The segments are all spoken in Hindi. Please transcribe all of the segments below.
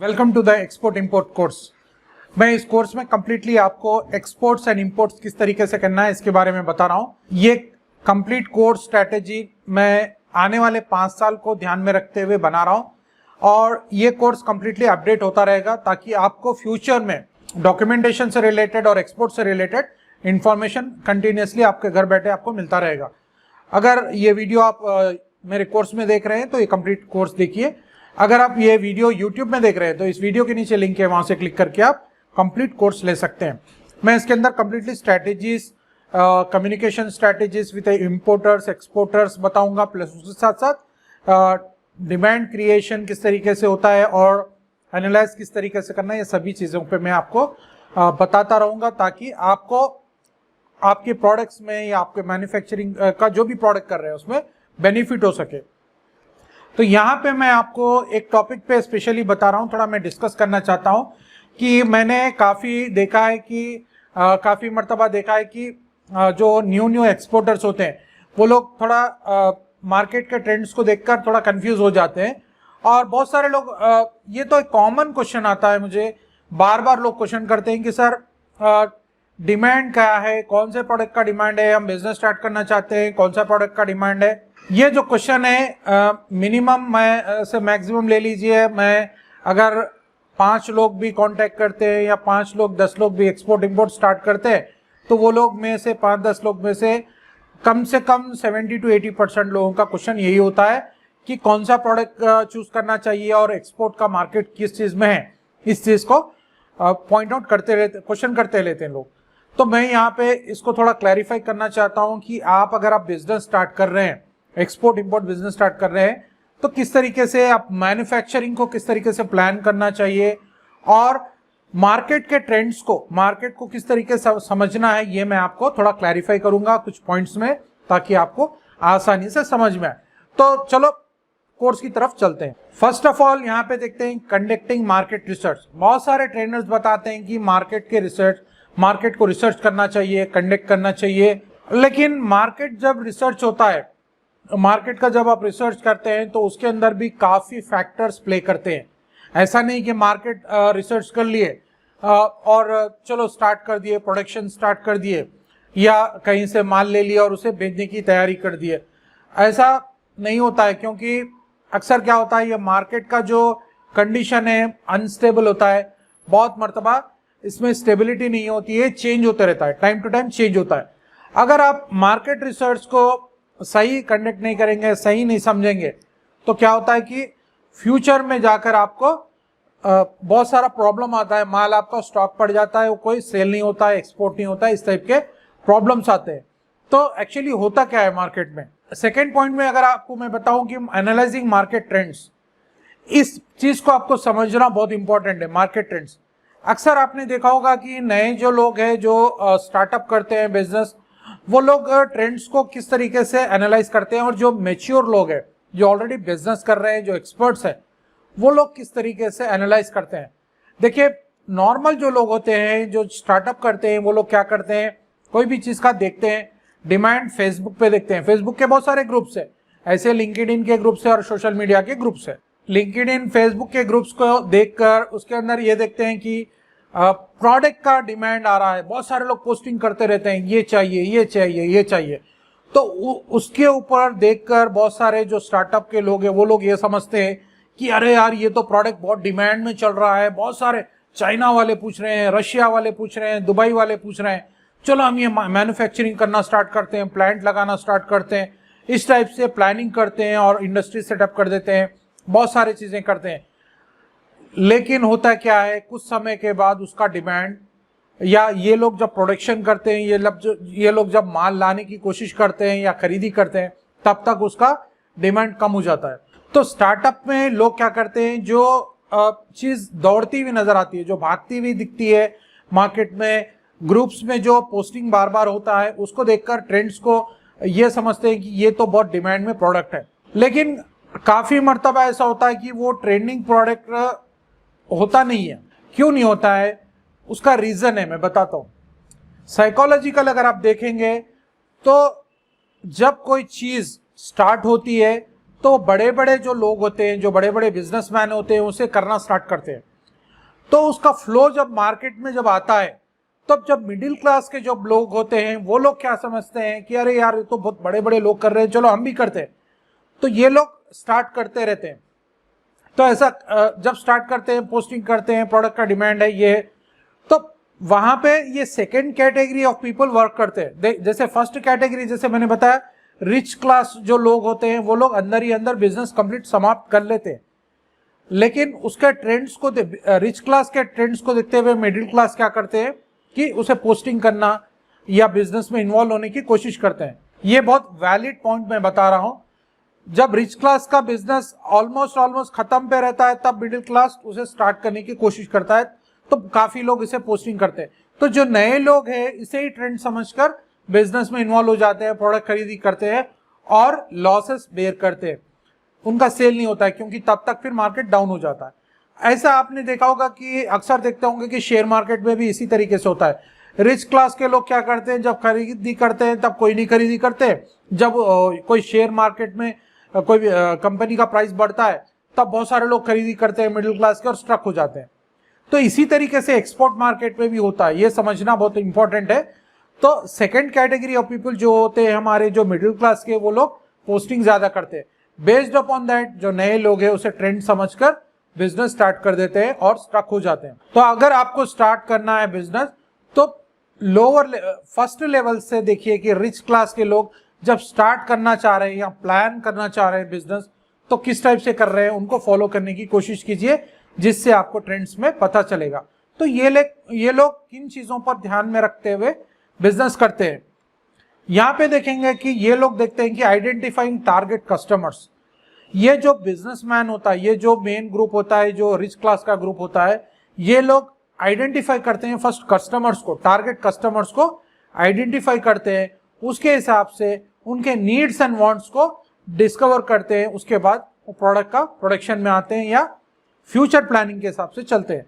Welcome to the export import course. मैं इस कोर्स में कंप्लीटली आपको एक्सपोर्ट्स एंड इंपोर्ट्स किस तरीके से करना है इसके बारे में बता रहा हूँ। ये कंप्लीट कोर्स स्ट्रैटेजी मैं आने वाले 5 साल को ध्यान में रखते हुए बना रहा हूँ और ये कोर्स कंप्लीटली अपडेट होता रहेगा ताकि आपको फ्यूचर में डॉक्यूमेंटेशन से रिलेटेड और एक्सपोर्ट से रिलेटेड इंफॉर्मेशन कंटिन्यूसली आपके घर बैठे आपको मिलता रहेगा। अगर ये वीडियो आप मेरे कोर्स में देख रहे हैं तो ये कंप्लीट कोर्स देखिए। अगर आप ये वीडियो YouTube में देख रहे हैं तो इस वीडियो के नीचे लिंक है, वहां से क्लिक करके आप कंप्लीट कोर्स ले सकते हैं। मैं इसके अंदर completely strategies, communication strategies with importers exporters बताऊंगा, प्लस उसके साथ साथ डिमांड क्रिएशन किस तरीके से होता है और एनालाइज किस तरीके से करना है, ये सभी चीज़ों पे मैं आपको बताता रहूँगा ताकि आपको आपके प्रोडक्ट्स में या आपके मैन्युफैक्चरिंग का जो भी प्रोडक्ट कर रहे हैं उसमें बेनिफिट हो सके। तो यहाँ पे मैं आपको एक टॉपिक पे स्पेशली बता रहा हूँ, थोड़ा मैं डिस्कस करना चाहता हूँ कि मैंने काफ़ी देखा है कि काफ़ी मर्तबा देखा है कि जो न्यू एक्सपोर्टर्स होते हैं वो लोग थोड़ा मार्केट के ट्रेंड्स को देखकर थोड़ा कंफ्यूज हो जाते हैं और बहुत सारे लोग ये तो एक कॉमन क्वेश्चन आता है, मुझे बार बार लोग क्वेश्चन करते हैं कि सर डिमांड क्या है, कौन से प्रोडक्ट का डिमांड है, हम बिजनेस स्टार्ट करना चाहते हैं, कौन सा प्रोडक्ट का डिमांड है। ये जो क्वेश्चन है मिनिमम मैं से मैक्सिमम ले लीजिए, मैं अगर 5 लोग भी कांटेक्ट करते हैं या 5 लोग 10 लोग भी एक्सपोर्ट इंपोर्ट स्टार्ट करते हैं तो वो लोग में से 5-10 लोग में से कम 70 to 80% लोगों का क्वेश्चन यही होता है कि कौन सा प्रोडक्ट चूज करना चाहिए और एक्सपोर्ट का मार्केट किस चीज में है। इस चीज को पॉइंट आउट करते रहते, क्वेश्चन करते रहते हैं लोग। तो मैं यहाँ पे इसको थोड़ा क्लैरिफाई करना चाहता हूँ कि आप अगर आप बिजनेस स्टार्ट कर रहे हैं, एक्सपोर्ट इंपोर्ट बिजनेस स्टार्ट कर रहे हैं, तो किस तरीके से आप मैन्युफैक्चरिंग को किस तरीके से प्लान करना चाहिए और मार्केट के ट्रेंड्स को, मार्केट को किस तरीके से समझना है, ये मैं आपको थोड़ा क्लैरिफाई करूंगा कुछ पॉइंट्स में ताकि आपको आसानी से समझ में आए। तो चलो कोर्स की तरफ चलते हैं। फर्स्ट ऑफ ऑल यहाँ पे देखते हैं कंडक्टिंग मार्केट रिसर्च। बहुत सारे ट्रेनर्स बताते हैं कि मार्केट को रिसर्च करना चाहिए, कंडक्ट करना चाहिए, लेकिन मार्केट जब रिसर्च होता है, मार्केट का जब आप रिसर्च करते हैं तो उसके अंदर भी काफी फैक्टर्स प्ले करते हैं। ऐसा नहीं कि मार्केट रिसर्च कर लिए और चलो स्टार्ट कर दिए, प्रोडक्शन स्टार्ट कर दिए या कहीं से माल ले लिया और उसे भेजने की तैयारी कर दिए, ऐसा नहीं होता है। क्योंकि अक्सर क्या होता है, ये मार्केट का जो कंडीशन है अनस्टेबल होता है, बहुत मर्तबा इसमें स्टेबिलिटी नहीं होती है, चेंज होते रहता है, टाइम टू टाइम चेंज होता है। अगर आप मार्केट रिसर्च को सही कंडक्ट नहीं करेंगे, सही नहीं समझेंगे, तो क्या होता है कि फ्यूचर में जाकर आपको बहुत सारा प्रॉब्लम आता है, माल आपका स्टॉक पड़ जाता है, वो कोई सेल नहीं होता है, एक्सपोर्ट नहीं होता है, इस टाइप के प्रॉब्लम्स आते हैं। तो एक्चुअली होता क्या है मार्केट में। सेकेंड पॉइंट में अगर आपको मैं बताऊं कि एनालाइजिंग मार्केट ट्रेंड्स, इस चीज को आपको समझना बहुत इंपॉर्टेंट है। मार्केट ट्रेंड्स अक्सर आपने देखा होगा कि नए जो लोग हैं जो स्टार्टअप करते हैं बिजनेस, वो लोग ट्रेंड्स को किस तरीके से एनालाइज करते हैं और जो मैच्योर लोग हैं, जो ऑलरेडी बिजनेस कर रहे हैं, जो एक्सपर्ट्स हैं, वो लोग किस तरीके से एनालाइज करते हैं। देखिए नॉर्मल जो लोग होते हैं जो स्टार्टअप करते हैं वो लोग क्या करते हैं, कोई भी चीज का देखते हैं, डिमांड फेसबुक पे देखते हैं। फेसबुक के बहुत सारे ग्रुप्स है, ऐसे लिंक्डइन के ग्रुप्स है और सोशल मीडिया के ग्रुप्स है। लिंक्डइन फेसबुक के ग्रुप्स को देखकर उसके अंदर ये देखते हैं कि प्रोडक्ट का डिमांड आ रहा है, बहुत सारे लोग पोस्टिंग करते रहते हैं, ये चाहिए ये चाहिए ये चाहिए। तो उसके ऊपर देखकर बहुत सारे जो स्टार्टअप के लोग हैं वो लोग ये समझते हैं कि अरे यार ये तो प्रोडक्ट बहुत डिमांड में चल रहा है, बहुत सारे चाइना वाले पूछ रहे हैं, रशिया वाले पूछ रहे हैं, दुबई वाले पूछ रहे हैं, चलो हम ये मैन्युफैक्चरिंग करना स्टार्ट करते हैं, प्लांट लगाना स्टार्ट करते हैं। इस टाइप से प्लानिंग करते हैं और इंडस्ट्री सेटअप कर देते हैं, बहुत सारी चीजें करते हैं। लेकिन होता क्या है, कुछ समय के बाद उसका डिमांड, या ये लोग जब प्रोडक्शन करते हैं, ये लोग जब माल लाने की कोशिश करते हैं या खरीदी करते हैं, तब तक उसका डिमांड कम हो जाता है। तो स्टार्टअप में लोग क्या करते हैं, जो चीज दौड़ती हुई नजर आती है, जो भागती हुई दिखती है मार्केट में, ग्रुप्स में जो पोस्टिंग बार बार होता है, उसको देखकर ट्रेंड्स को ये समझते हैं कि ये तो बहुत डिमांड में प्रोडक्ट है। लेकिन काफी मर्तबा ऐसा होता है कि वो ट्रेंडिंग प्रोडक्ट होता नहीं है। क्यों नहीं होता है, उसका रीजन है, मैं बताता हूं। साइकोलॉजिकल अगर आप देखेंगे तो जब कोई चीज स्टार्ट होती है तो बड़े बड़े जो लोग होते हैं, जो बड़े बड़े बिजनेसमैन होते हैं, उसे करना स्टार्ट करते हैं। तो उसका फ्लो जब मार्केट में जब आता है, तब जब मिडिल क्लास के जो लोग होते हैं वो लोग क्या समझते हैं कि अरे यार ये तो बहुत बड़े बड़े लोग कर रहे हैं, चलो हम भी करते हैं। तो ये लोग स्टार्ट करते रहते हैं। तो ऐसा जब स्टार्ट करते हैं, पोस्टिंग करते हैं, प्रोडक्ट का डिमांड है ये, तो वहां पे ये second category of people work करते हैं। जैसे फर्स्ट कैटेगरी, जैसे मैंने बताया, रिच क्लास जो लोग होते हैं वो लोग अंदर ही अंदर बिजनेस कंप्लीट समाप्त कर लेते हैं। लेकिन उसके ट्रेंड्स को, रिच क्लास के ट्रेंड्स को देखते हुए मिडिल क्लास क्या करते हैं कि उसे पोस्टिंग करना या बिजनेस में इन्वॉल्व होने की कोशिश करते हैं। ये बहुत वैलिड पॉइंट मैं बता रहा हूं। जब रिच क्लास का बिजनेस ऑलमोस्ट खत्म पे रहता है, तब मिडिल क्लास उसे स्टार्ट करने की कोशिश करता है, तो काफी लोग इसे पोस्टिंग करते हैं। तो जो नए लोग हैं इसे ही ट्रेंड समझकर बिजनेस में इन्वॉल्व हो जाते हैं, प्रोडक्ट खरीदी करते हैं और लॉसेस बेयर करते हैं। उनका सेल नहीं होता है क्योंकि तब तक फिर मार्केट डाउन हो जाता है। ऐसा आपने देखा होगा कि अक्सर देखते होंगे कि शेयर मार्केट में भी इसी तरीके से होता है। रिच क्लास के लोग क्या करते हैं, जब खरीदी करते हैं तब कोई नहीं खरीदी करते, जब कोई शेयर मार्केट में कोई कंपनी का प्राइस बढ़ता है तब बहुत सारे लोग खरीदी करते हैं मिडिल क्लास के और स्ट्रक हो जाते हैं। तो इसी तरीके से एक्सपोर्ट मार्केट में भी होता है, ये समझना बहुत इंपॉर्टेंट है। तो सेकंड कैटेगरी ऑफ पीपल जो होते हैं हमारे, जो मिडिल क्लास के, वो लोग पोस्टिंग ज्यादा करते हैं। बेस्ड अपॉन दैट जो नए लोग हैं उसे ट्रेंड समझकर बिजनेस स्टार्ट कर देते हैं और स्टक हो जाते हैं। तो अगर आपको स्टार्ट करना है बिजनेस, तो फर्स्ट लेवल से देखिए कि रिच क्लास के लोग जब स्टार्ट करना चाह रहे हैं या प्लान करना चाह रहे हैं बिजनेस, तो किस टाइप से कर रहे हैं, उनको फॉलो करने की कोशिश कीजिए, जिससे आपको ट्रेंड्स में पता चलेगा। तो ये लोग किन चीजों पर ध्यान में रखते हुए बिजनेस करते हैं। यहां पे देखेंगे कि ये लोग देखते हैं कि आइडेंटिफाइंग टारगेट कस्टमर्स। ये जो बिजनेसमैन होता है, ये जो मेन ग्रुप होता है, जो रिच क्लास का ग्रुप होता है, ये लोग आइडेंटिफाई करते हैं फर्स्ट कस्टमर्स को, टारगेट कस्टमर्स को आइडेंटिफाई करते हैं, उसके हिसाब से उनके नीड्स एंड वांट्स को डिस्कवर करते हैं, उसके बाद वो प्रोडक्ट का प्रोडक्शन में आते हैं या फ्यूचर प्लानिंग के हिसाब से चलते हैं।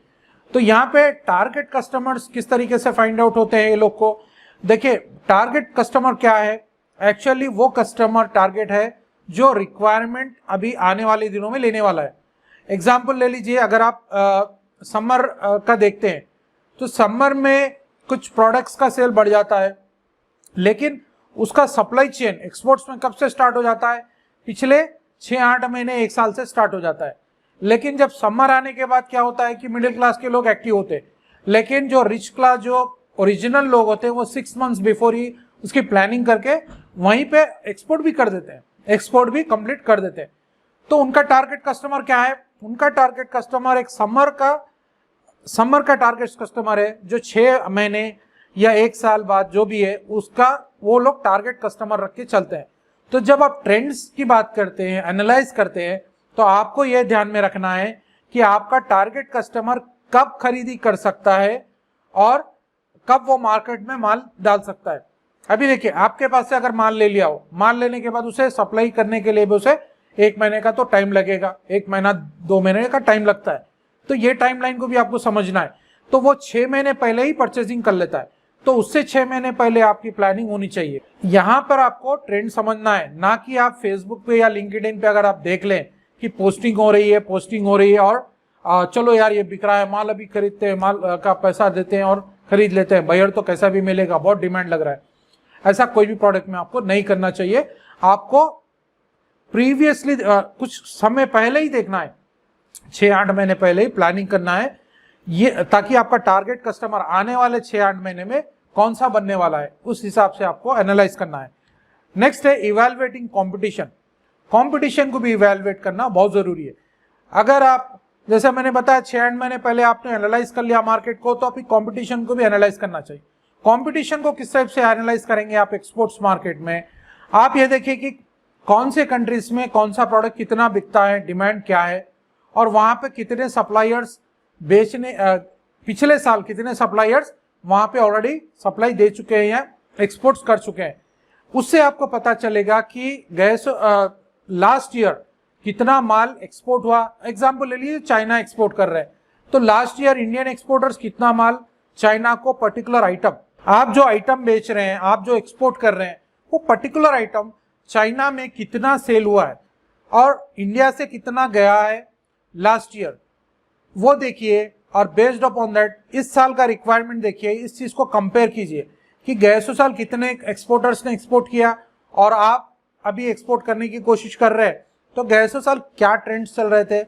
तो यहाँ पे टारगेट कस्टमर्स किस तरीके से फाइंड आउट होते हैं ये लोग को देखिए। टारगेट कस्टमर क्या है, एक्चुअली वो कस्टमर टारगेट है जो रिक्वायरमेंट अभी आने वाले दिनों में लेने वाला है। एग्जाम्पल ले लीजिए, अगर आप समर का देखते हैं तो समर में कुछ प्रोडक्ट्स का सेल बढ़ जाता है, लेकिन उसका सप्लाई चेन एक्सपोर्ट्स में कब से स्टार्ट हो जाता है, पिछले 6-8 महीने 1 साल से स्टार्ट हो जाता है। लेकिन जब समर आने के बाद क्या होता है कि मिडिल क्लास के लोग एक्टिव होते हैं, लेकिन जो रिच क्लास, जो ओरिजिनल लोग होते हैं, वो 6 मंथ्स बिफोर ही उसकी प्लानिंग करके वहीं पे एक्सपोर्ट भी कर देते हैं, एक्सपोर्ट भी कंप्लीट कर देते हैं। तो उनका टारगेट कस्टमर क्या है, उनका टारगेट कस्टमर एक समर का टारगेट कस्टमर है, जो 6 महीने या 1 साल बाद जो भी है उसका वो लोग टारगेट कस्टमर रख के चलते हैं। तो जब आप ट्रेंड्स की बात करते हैं, एनालाइज करते हैं, तो आपको यह ध्यान में रखना है कि आपका टारगेट कस्टमर कब खरीदी कर सकता है और कब वो मार्केट में माल डाल सकता है। अभी देखिए, आपके पास से अगर माल ले लिया हो, माल लेने के बाद उसे सप्लाई करने के लिए भी उसे 1 महीने का तो टाइम लगेगा, 1 महीना 2 महीने का टाइम लगता है। तो ये टाइमलाइन को भी आपको समझना है। तो वो 6 महीने पहले ही परचेसिंग कर लेता है, तो उससे 6 महीने पहले आपकी प्लानिंग होनी चाहिए। यहां पर आपको ट्रेंड समझना है, ना कि आप फेसबुक पे या लिंक्डइन पे अगर आप देख लें कि पोस्टिंग हो रही है और चलो यार ये बिक रहा है, माल अभी खरीदते हैं, माल का पैसा देते हैं और खरीद लेते हैं, बायर तो कैसा भी मिलेगा, बहुत डिमांड लग रहा है। ऐसा कोई भी प्रोडक्ट में आपको नहीं करना चाहिए। आपको प्रीवियसली कुछ समय पहले ही देखना है, 6-8 महीने पहले ही प्लानिंग करना है, ये ताकि आपका टारगेट कस्टमर आने वाले 6-8 महीने में कौन सा बनने वाला है, उस हिसाब से आपको एनालाइज करना है। नेक्स्ट है इवैल्यूएटिंग कंपटीशन। कंपटीशन को भी इवैल्यूएट करना बहुत जरूरी है। अगर आप, जैसे मैंने बताया, 6-8 महीने पहले आपने एनालाइज कर लिया मार्केट को, तो अभी कंपटीशन को भी एनालाइज करना चाहिए। कंपटीशन को किस टाइप से एनालाइज करेंगे आप एक्सपोर्ट्स मार्केट में? आप ये देखिए कि कौन से कंट्रीज में कौन सा प्रोडक्ट कितना बिकता है, डिमांड क्या है, और वहां पे कितने सप्लायर्स पिछले साल कितने सप्लायर्स वहां पे ऑलरेडी सप्लाई दे चुके हैं या एक्सपोर्ट्स कर चुके हैं। उससे आपको पता चलेगा कि लास्ट ईयर कितना माल एक्सपोर्ट हुआ। एग्जांपल ले लीजिए, चाइना एक्सपोर्ट कर रहे हैं, तो लास्ट ईयर इंडियन एक्सपोर्टर्स कितना माल चाइना को, पर्टिकुलर आइटम, आप जो आइटम बेच रहे हैं, आप जो एक्सपोर्ट कर रहे हैं, वो पर्टिकुलर आइटम चाइना में कितना सेल हुआ है और इंडिया से कितना गया है लास्ट ईयर, वो देखिए। और बेस्ड अपॉन दैट इस साल का रिक्वायरमेंट देखिए, इस चीज को कंपेयर कीजिए कि गए साल कितने एक्सपोर्टर्स ने एक्सपोर्ट किया और आप अभी एक्सपोर्ट करने की कोशिश कर रहे हैं, तो गए साल क्या ट्रेंड्स चल रहे थे।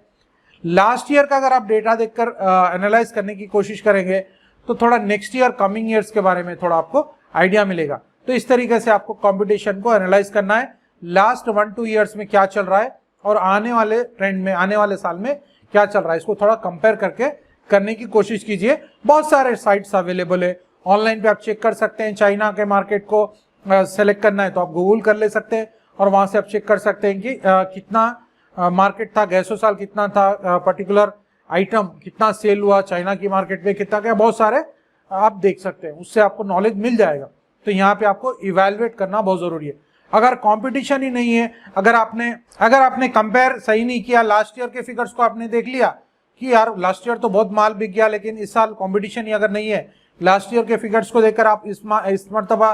लास्ट ईयर का अगर आप डेटा देखकर एनालाइज करने की कोशिश करेंगे तो थोड़ा नेक्स्ट ईयर कमिंग ईयर्स के बारे में थोड़ा आपको आइडिया मिलेगा। तो इस तरीके से आपको कंपटीशन को एनालाइज करना है, लास्ट 1-2 ईयर्स में क्या चल रहा है और आने वाले ट्रेंड में, आने वाले साल में क्या चल रहा है, इसको थोड़ा कंपेयर करके करने की कोशिश कीजिए। बहुत सारे साइट्स अवेलेबल है ऑनलाइन पे, आप चेक कर सकते हैं। चाइना के मार्केट को सेलेक्ट करना है तो आप गूगल कर ले सकते हैं और वहां से आप चेक कर सकते हैं कि कितना मार्केट था, गए साल कितना था, पर्टिकुलर आइटम कितना सेल हुआ, चाइना की मार्केट में कितना क्या, बहुत सारे आप देख सकते हैं, उससे आपको नॉलेज मिल जाएगा। तो यहाँ पे आपको इवेलुएट करना बहुत जरूरी है। अगर कंपटीशन ही नहीं है, अगर आपने कंपेयर सही नहीं किया, लास्ट ईयर के फिगर्स को आपने देख लिया कि यार लास्ट ईयर तो बहुत माल बिक गया लेकिन इस साल कंपटीशन ही अगर नहीं है, लास्ट ईयर के फिगर्स को देखकर आप इस मरतबा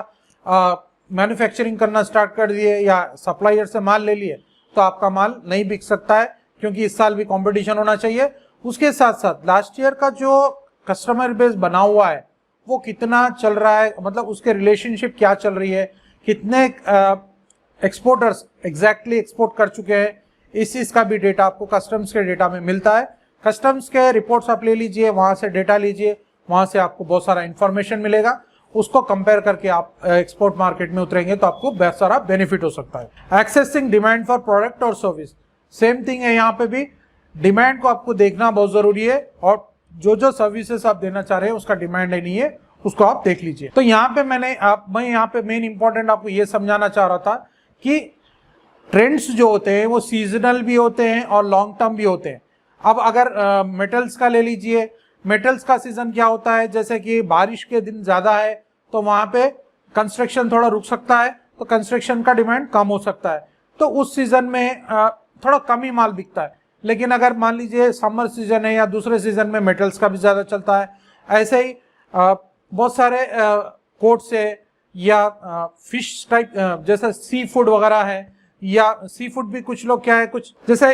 मैन्युफैक्चरिंग करना स्टार्ट कर दिए या सप्लायर से माल ले लिए, तो आपका माल नहीं बिक सकता है, क्योंकि इस साल भी कंपटीशन होना चाहिए। उसके साथ साथ लास्ट ईयर का जो कस्टमर बेस बना हुआ है वो कितना चल रहा है, मतलब उसके रिलेशनशिप क्या चल रही है, कितने एक्सपोर्टर्स एग्जैक्टली एक्सपोर्ट कर चुके हैं, इस चीज का भी डेटा आपको कस्टम्स के डेटा में मिलता है। कस्टम्स के रिपोर्ट्स आप ले लीजिए, वहां से डेटा लीजिए, वहां से आपको बहुत सारा इंफॉर्मेशन मिलेगा, उसको कंपेयर करके आप एक्सपोर्ट मार्केट में उतरेंगे तो आपको बहुत सारा बेनिफिट हो सकता है। एक्सेसिंग डिमांड फॉर प्रोडक्ट और सर्विस, सेम थिंग है, यहाँ पे भी डिमांड को आपको देखना बहुत जरूरी है और जो सर्विसेज आप देना चाह रहे हैं उसका डिमांड है नहीं है, उसको आप देख लीजिए। तो यहाँ पे मैं यहाँ पे मेन इंपॉर्टेंट आपको ये समझाना चाह रहा था कि ट्रेंड्स जो होते हैं वो सीजनल भी होते हैं और लॉन्ग टर्म भी होते हैं। अब अगर मेटल्स का ले लीजिए, मेटल्स का सीजन क्या होता है, जैसे कि बारिश के दिन ज्यादा है तो वहां पे कंस्ट्रक्शन थोड़ा रुक सकता है, तो कंस्ट्रक्शन का डिमांड कम हो सकता है, तो उस सीजन में थोड़ा कम ही माल बिकता है। लेकिन अगर मान लीजिए समर सीजन है या दूसरे सीजन में मेटल्स का भी ज्यादा चलता है। ऐसे ही बहुत सारे कोट्स है या फिश टाइप जैसे सी फूड वगैरह है, या सी फूड भी कुछ लोग क्या है, कुछ जैसे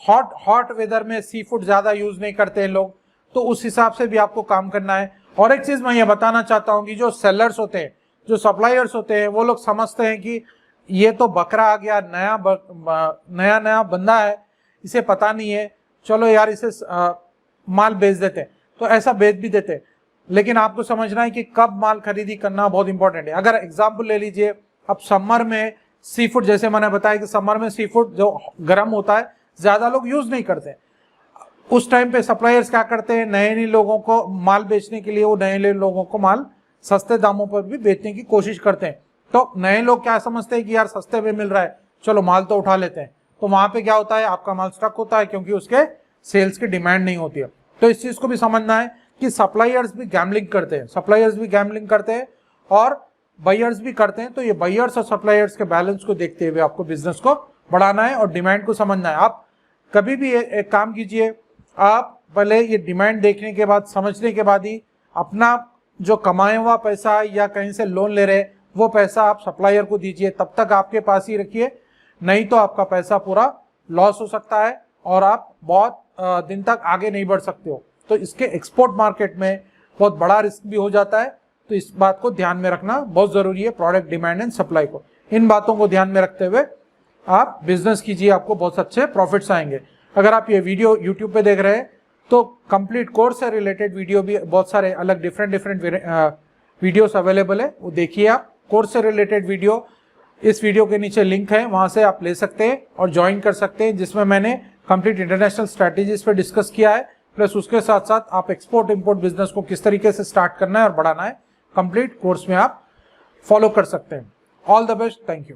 हॉट वेदर में सी फूड ज्यादा यूज नहीं करते हैं लोग, तो उस हिसाब से भी आपको काम करना है। और एक चीज मैं ये बताना चाहता हूँ कि जो सेलर्स होते हैं, जो सप्लायर्स होते हैं, वो लोग समझते हैं कि ये तो बकरा आ गया, नया बंदा है, इसे पता नहीं है, चलो यार इसे माल बेच देते हैं, तो ऐसा बेच भी देते हैं। लेकिन आपको समझना है कि कब माल खरीदी करना बहुत इंपॉर्टेंट है। अगर एग्जांपल ले लीजिए, अब समर में सी फूड, जैसे मैंने बताया कि समर में सी फूड जो गर्म होता है ज्यादा लोग यूज नहीं करते, उस टाइम पे सप्लायर्स क्या करते हैं, नए लोगों को माल बेचने के लिए वो नए लोगों को माल सस्ते दामों पर भी बेचने की कोशिश करते हैं। तो नए लोग क्या समझते हैं कि यार सस्ते में मिल रहा है, चलो माल तो उठा लेते हैं, तो वहां पे क्या होता है, आपका माल स्टक होता है क्योंकि उसके सेल्स की डिमांड नहीं होती है। तो इस चीज को भी समझना है कि सप्लायर्स भी गैम्बलिंग करते हैं, और बायर्स भी करते हैं। तो ये बायर्स और सप्लायर्स के बैलेंस को देखते हुए आपको बिजनेस को बढ़ाना है और डिमांड को समझना है। आप कभी भी एक काम कीजिए, आप पहले ये डिमांड देखने के बाद, समझने के बाद ही अपना जो कमाया हुआ पैसा या कहीं से लोन ले रहे वो पैसा आप सप्लायर को दीजिए, तब तक आपके पास ही रखिए, नहीं तो आपका पैसा पूरा लॉस हो सकता है और आप बहुत दिन तक आगे नहीं बढ़ सकते हो। तो इसके एक्सपोर्ट मार्केट में बहुत बड़ा रिस्क भी हो जाता है, तो इस बात को ध्यान में रखना बहुत जरूरी है, प्रोडक्ट डिमांड एंड सप्लाई को। इन बातों को ध्यान में रखते हुए आप बिजनेस कीजिए, आपको बहुत अच्छे प्रॉफिट्स आएंगे। अगर आप ये वीडियो यूट्यूब पे देख रहे हैं तो कंप्लीट कोर्स से रिलेटेड वीडियो भी बहुत सारे अलग डिफरेंट वीडियोस अवेलेबल है, वो देखिए आप। कोर्स से रिलेटेड वीडियो इस वीडियो के नीचे लिंक है, वहां से आप ले सकते हैं और ज्वाइन कर सकते हैं, जिसमें मैंने कंप्लीट इंटरनेशनल स्ट्रैटेजीज पे डिस्कस किया है, प्लस उसके साथ साथ आप एक्सपोर्ट इंपोर्ट बिजनेस को किस तरीके से स्टार्ट करना है और बढ़ाना है, कंप्लीट कोर्स में आप फॉलो कर सकते हैं। All the best, thank you.